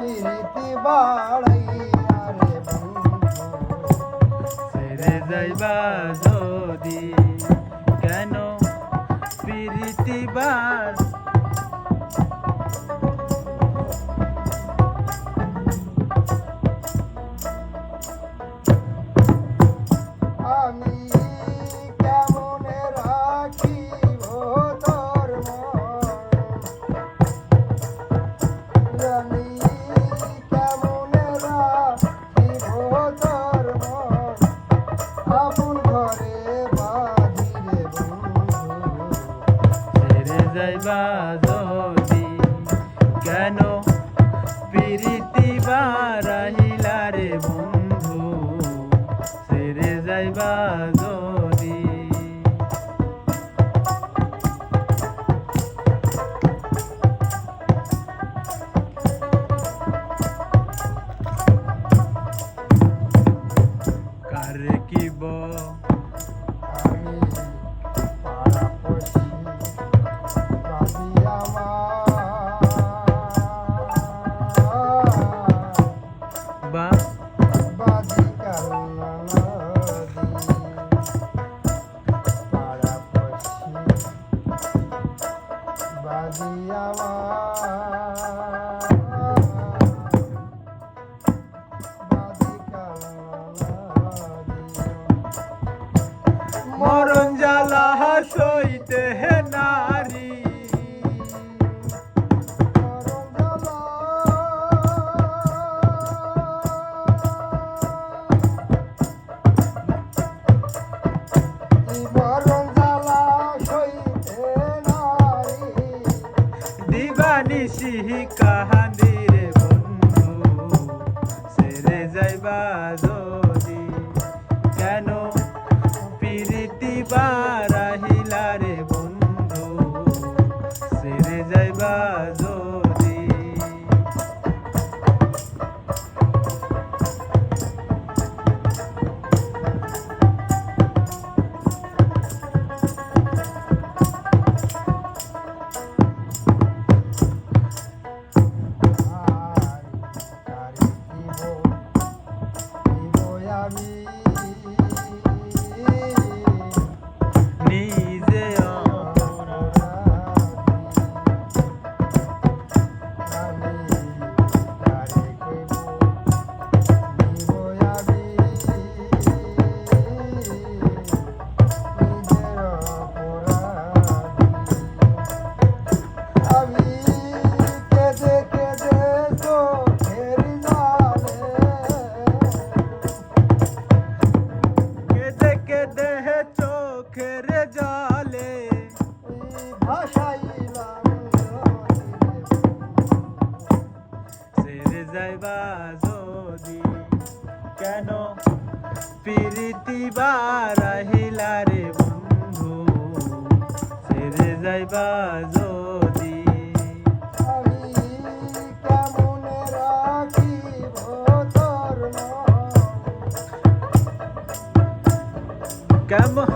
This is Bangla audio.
প্রীতি বাড়াইয়া রে বন্ধু ছেড়ে যাইবা যদি কেন প্রীতি বার আমি কেমনে রাখিব তোর মন আমি কেমনে রাখিব তোর মন আপন ঘরে বাঁধিরে বন্ধু ছেড়ে যাইবা যদি কেন প্রীতি বারাহিলা রে বন্ধু ছেড়ে যাইবা যদি কারে কিব আমি পাড়াপড়শি বাদি আমার বা বাদি কান্না নদী পাড়াপড়শি বাদি আমার বাদি কান্না নদী মরণ জ্বালা সইতে হে নারী দিবানিশি কাহান্দি রে বন্ধু ছেড়ে যাইবা যদি কেন প্রীতি বারাহিলা রে বন্ধু ছেড়ে যাইবা যদি নিজে কেঁদে কেঁদে চোখের জলে ছেড়ে যাইবা যদি কেন প্রীতি বারাহিলা রে বন্ধু ছেড়ে যাইবা যদি কেমন